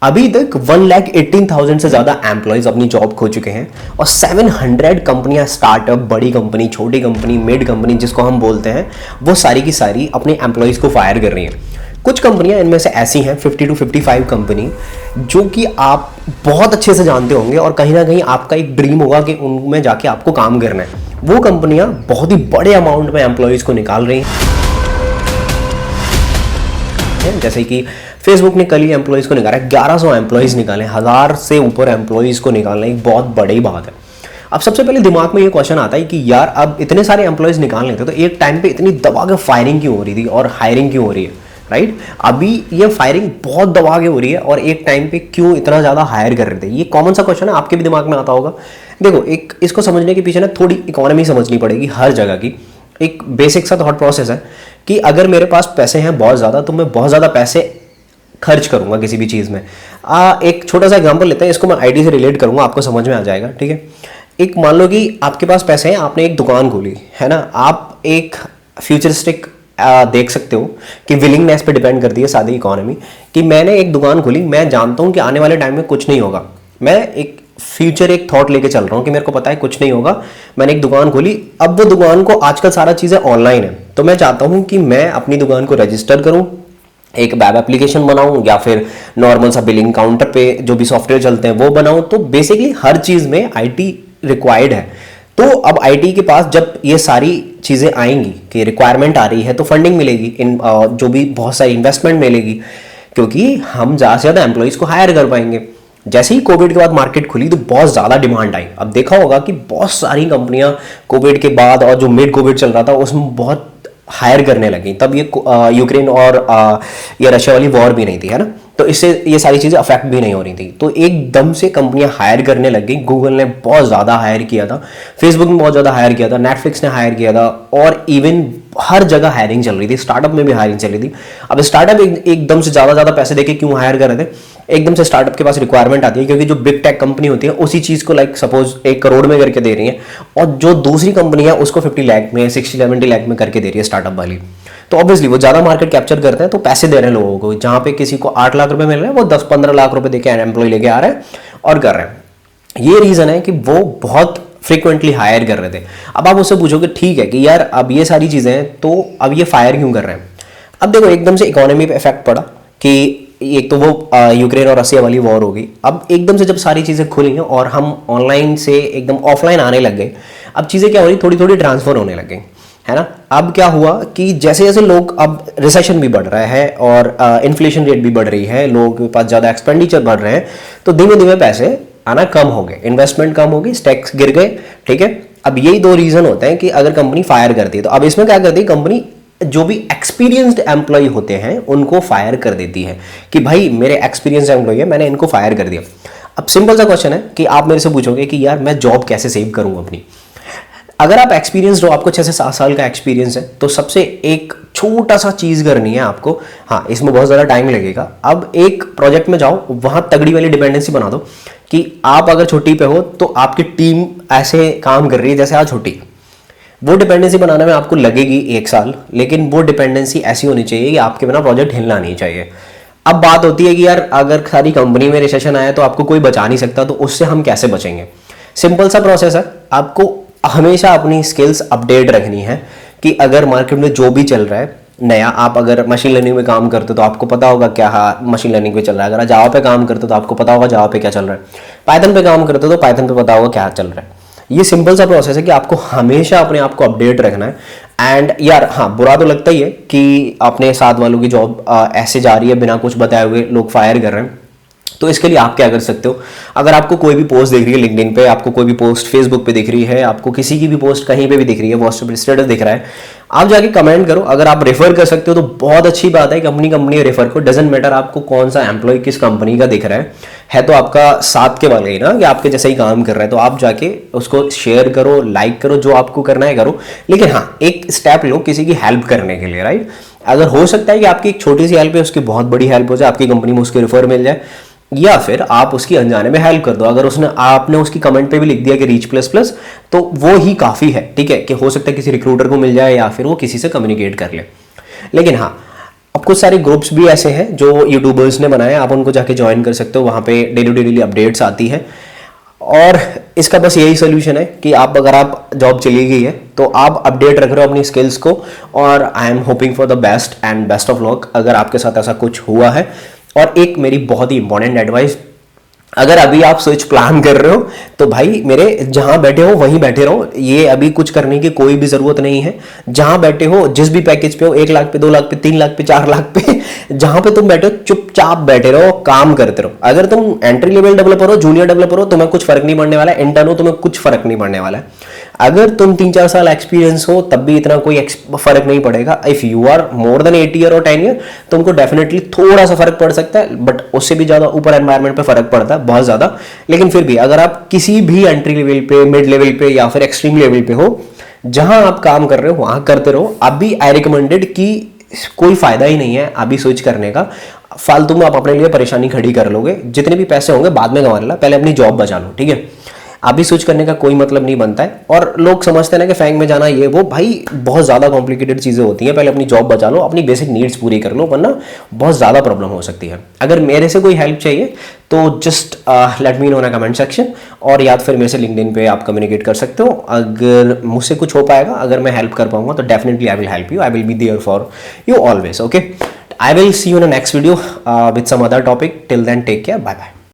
अभी तक 1,18,000 से ज़्यादा एम्प्लॉयज़ अपनी जॉब खो चुके हैं और 700 कंपनियां, स्टार्टअप, बड़ी कंपनी, छोटी कंपनी, मिड कंपनी जिसको हम बोलते हैं, वो सारी की सारी अपने एम्प्लॉयज़ को फायर कर रही हैं। कुछ कंपनियां इनमें से ऐसी हैं 50 to 55 कंपनी जो कि आप बहुत अच्छे से जानते होंगे और कहीं ना कहीं आपका एक ड्रीम होगा कि उनमें जाके आपको काम करना है। वो कंपनियां बहुत ही बड़े अमाउंट में एम्प्लॉयज़ को निकाल रही हैं। जैसे कि फेसबुक ने कल ही एम्प्लॉयज़ को निकाला, 1100 एम्प्लॉयज़ निकाले, 1000 से ऊपर एम्प्लॉयज़ को निकालना एक बहुत बड़ी बात है। अब सबसे पहले दिमाग में ये क्वेश्चन आता है कि यार अब इतने सारे एम्प्लॉयज़ निकाल लेते तो एक टाइम पे इतनी दबा के फायरिंग क्यों हो रही थी और हायरिंग क्यों हो रही है, राइट? अभी ये फायरिंग बहुत दबा के हो रही है और एक टाइम पे क्यों इतना ज़्यादा हायर कर रहे थे? ये कॉमन सा क्वेश्चन है, आपके भी दिमाग में आता होगा। देखो, एक इसको समझने के पीछे ना थोड़ी इकोनॉमी समझनी पड़ेगी हर जगह की। एक बेसिक सा थॉट प्रोसेस है कि अगर मेरे पास पैसे हैं बहुत ज़्यादा तो मैं बहुत ज़्यादा पैसे खर्च करूंगा किसी भी चीज़ में। एक छोटा सा एग्जांपल लेते हैं, इसको मैं आईटी से रिलेट करूंगा, आपको समझ में आ जाएगा, ठीक है? एक मान लो कि आपके पास पैसे हैं, आपने एक दुकान खोली है ना। आप एक फ्यूचरिस्टिक देख सकते हो कि विलिंगनेस पे डिपेंड करती है सारी इकोनॉमी, कि मैंने एक दुकान खोली, मैं जानता हूँ कि आने वाले टाइम में कुछ नहीं होगा, मैं एक फ्यूचर एक थॉट लेके चल रहा हूँ कि मेरे को पता है कुछ नहीं होगा, मैंने एक दुकान खोली। अब वो दुकान को आजकल सारा चीज़ें ऑनलाइन है, तो मैं चाहता हूँ कि मैं अपनी दुकान को रजिस्टर करूँ, एक वेब एप्लीकेशन बनाऊं या फिर नॉर्मल सा बिलिंग काउंटर पे जो भी सॉफ्टवेयर चलते हैं वो बनाऊं। तो बेसिकली हर चीज़ में आईटी रिक्वायर्ड है। तो अब आईटी के पास जब ये सारी चीज़ें आएंगी कि रिक्वायरमेंट आ रही है तो फंडिंग मिलेगी, इन जो भी बहुत सारी इन्वेस्टमेंट मिलेगी, क्योंकि हम ज़्यादा से ज़्यादा एम्प्लॉयज़ को हायर कर पाएंगे। जैसे ही कोविड के बाद मार्केट खुली तो बहुत ज़्यादा डिमांड आई। अब देखा होगा कि बहुत सारी कंपनियां कोविड के बाद और जो मिड कोविड चल रहा था उसमें बहुत हायर करने लगी। तब ये यूक्रेन और ये रशिया वाली वॉर भी नहीं थी, है ना, तो इससे ये सारी चीज़ें अफेक्ट भी नहीं हो रही थी। तो एकदम से कंपनियां हायर करने लग गई। गूगल ने बहुत ज़्यादा हायर किया था, फेसबुक ने बहुत ज़्यादा हायर किया था, नेटफ्लिक्स ने हायर किया था और इवन हर जगह हायरिंग चल रही थी। स्टार्टअप में भी हायरिंग चल रही थी। अब स्टार्टअप एकदम से ज़्यादा पैसे देके क्यों हायर कर रहे थे? एकदम से स्टार्टअप के पास रिक्वायरमेंट आती है क्योंकि जो बिग टेक कंपनी होती है उसी चीज़ को लाइक सपोज 1 करोड़ में करके दे रही है और जो दूसरी कंपनी है उसको 50 लाख में, 60-70 लाख में करके दे रही है स्टार्टअप वाली। तो ऑब्वियसली वो ज़्यादा मार्केट कैप्चर करते हैं, तो पैसे दे रहे हैं लोगों को। जहाँ पे किसी को 8 लाख रुपए मिल रहे हैं वो 10-15 लाख रुपए देके एम्प्लॉय लेके आ रहे हैं और कर रहे हैं। ये रीज़न है कि वो बहुत फ्रीक्वेंटली हायर कर रहे थे। अब आप उससे पूछोगे ठीक है कि यार अब ये सारी चीज़ें हैं तो अब ये फायर क्यों कर रहे हैं? अब देखो, एकदम से इकोनॉमी पे इफेक्ट पड़ा कि एक तो वो यूक्रेन और रसिया वाली वॉर हो गई। अब एकदम से जब सारी चीज़ें खुली हैं और हम ऑनलाइन से एकदम ऑफलाइन आने लग गए, अब चीज़ें क्या हो रही, थोड़ी थोड़ी ट्रांसफर होने लग गई, है ना। अब क्या हुआ कि जैसे जैसे लोग, अब रिसेशन भी बढ़ रहा है और इन्फ्लेशन रेट भी बढ़ रही है, लोगों के पास ज़्यादा एक्सपेंडिचर बढ़ रहे हैं, तो धीमे धीमे पैसे आना कम हो गए, इन्वेस्टमेंट कम हो गई, स्टॉक्स गिर गए, ठीक है। अब यही 2 रीज़न होते हैं कि अगर कंपनी फायर करती है। तो अब इसमें क्या करती है कंपनी, जो भी एक्सपीरियंस्ड एम्प्लॉय होते हैं उनको फायर कर देती है कि भाई मेरे एक्सपीरियंस्ड एम्प्लॉय है, मैंने इनको फायर कर दिया। अब सिंपल सा क्वेश्चन है कि आप मेरे से पूछोगे कि यार मैं जॉब कैसे सेव करूं अपनी। अगर आप एक्सपीरियंस्ड हो, आपको 6 से 7 साल का एक्सपीरियंस है, तो सबसे एक छोटा सा चीज़ करनी है आपको। हाँ, इसमें बहुत ज़्यादा टाइम लगेगा। अब एक प्रोजेक्ट में जाओ, वहाँ तगड़ी वाली डिपेंडेंसी बना दो कि आप अगर छुट्टी पे हो तो आपकी टीम ऐसे काम कर रही है जैसे आज छुट्टी। वो डिपेंडेंसी बनाने में आपको लगेगी 1 साल, लेकिन वो डिपेंडेंसी ऐसी होनी चाहिए कि आपके बिना प्रोजेक्ट हिलना नहीं चाहिए। अब बात होती है कि यार अगर सारी कंपनी में रिसेशन आया तो आपको कोई बचा नहीं सकता, तो उससे हम कैसे बचेंगे? सिंपल सा प्रोसेस है, आपको हमेशा अपनी स्किल्स अपडेट रखनी है कि अगर मार्केट में जो भी चल रहा है नया, आप अगर मशीन लर्निंग में काम करते हो तो आपको पता होगा क्या मशीन लर्निंग पे चल रहा है, अगर आप जावा पे काम करते हो तो आपको पता होगा जावा पे क्या चल रहा है, पाइथन पे काम करते हो तो पाइथन पे पता होगा क्या चल रहा है। ये सिंपल सा प्रोसेस है कि आपको हमेशा अपने आप को अपडेट रखना है। एंड यार हाँ, बुरा तो लगता ही है कि अपने साथ वालों की जॉब ऐसे जा रही है बिना कुछ बताए हुए, लोग फायर कर रहे हैं। तो इसके लिए आप क्या कर सकते हो, अगर आपको कोई भी पोस्ट दिख रही है लिंक्डइन पे, आपको कोई भी पोस्ट फेसबुक पे दिख रही है, आपको किसी की भी पोस्ट कहीं पे भी दिख रही है, व्हाट्सएप स्टेटस दिख रहा है, आप जाके कमेंट करो। अगर आप रेफर कर सकते हो तो बहुत अच्छी बात है, कंपनी रेफर को, डजेंट मैटर आपको कौन सा एम्प्लॉय किस कंपनी का दिख रहा है तो आपका साथ के वाले ही ना, कि आपके जैसे ही काम कर रहा है, तो आप जाके उसको शेयर करो, लाइक करो, जो आपको करना है करो। लेकिन हाँ, एक स्टेप लो किसी की हेल्प करने के लिए, राइट? अगर हो सकता है कि आपकी एक छोटी सी हेल्प है, उसकी बहुत बड़ी हेल्प हो जाए, आपकी कंपनी में उसके रेफर मिल जाए, या फिर आप उसकी अनजाने में हेल्प कर दो। अगर आपने उसकी कमेंट पे भी लिख दिया कि रीच प्लस तो वो ही काफ़ी है, ठीक है, कि हो सकता है किसी रिक्रूटर को मिल जाए या फिर वो किसी से कम्युनिकेट कर ले। लेकिन हाँ, अब कुछ सारे ग्रुप्स भी ऐसे हैं जो यूट्यूबर्स ने बनाए, आप उनको जाके ज्वाइन कर सकते हो, वहाँ पे डेली अपडेट्स आती है। और इसका बस यही सोल्यूशन है कि आप अगर आप जॉब चली गई है तो आप अपडेट रख रहे हो अपनी स्किल्स को, और I am hoping for the best and best of luck अगर आपके साथ ऐसा कुछ हुआ है। और एक मेरी बहुत ही इंपॉर्टेंट एडवाइस, अगर अभी आप स्विच प्लान कर रहे हो तो भाई मेरे जहां बैठे हो वहीं बैठे रहो, ये अभी कुछ करने की कोई भी जरूरत नहीं है। जहां बैठे हो, जिस भी पैकेज पे हो, 1 लाख पे, 2 लाख पे, 3 लाख पे, 4 लाख पे, जहां पे तुम बैठे हो चुपचाप बैठे रहो, काम करते रहो। अगर तुम एंट्री लेवल डेवलपर हो, जूनियर डेवलपर हो, तुम्हें कुछ फर्क नहीं पड़ने वाला है, इंटर्न हो, तुम्हें कुछ फर्क नहीं पड़ने वाला है। अगर तुम 3-4 साल एक्सपीरियंस हो तब भी इतना कोई फर्क नहीं पड़ेगा। If you are more than 8 year और 10 ईयर, तुमको डेफिनेटली थोड़ा सा फर्क पड़ सकता है, बट उससे भी ज्यादा ऊपर एनवायरमेंट पे फर्क पड़ता है, बहुत ज्यादा। लेकिन फिर भी अगर आप किसी भी एंट्री लेवल पे, मिड लेवल पे या फिर एक्सट्रीम लेवल पे हो, जहां आप काम कर रहे हो वहां करते रहो। अभी आई रिकमेंडेड कि कोई फायदा ही नहीं है अभी स्विच करने का, फालतू में आप अपने लिए परेशानी खड़ी कर लोगे। जितने भी पैसे होंगे बाद में कमा लेना, पहले अपनी जॉब बचा लो, ठीक है। अभी स्विच करने का कोई मतलब नहीं बनता है। और लोग समझते हैं ना कि फैंग में जाना ये वो, भाई बहुत ज़्यादा कॉम्प्लिकेटेड चीज़ें होती हैं। पहले अपनी जॉब बचा लो, अपनी बेसिक नीड्स पूरी कर लो, वरना बहुत ज़्यादा प्रॉब्लम हो सकती है। अगर मेरे से कोई हेल्प चाहिए तो just let me know in comment section, और या फिर मेरे से लिंक्डइन पे आप कम्युनिकेट कर सकते हो। अगर मुझसे कुछ हो पाएगा, अगर मैं हेल्प कर पाऊंगा तो definitely I will help you, I will be there for you always, okay. I will see you in the next video with some other topic. Till then, take care. Bye bye.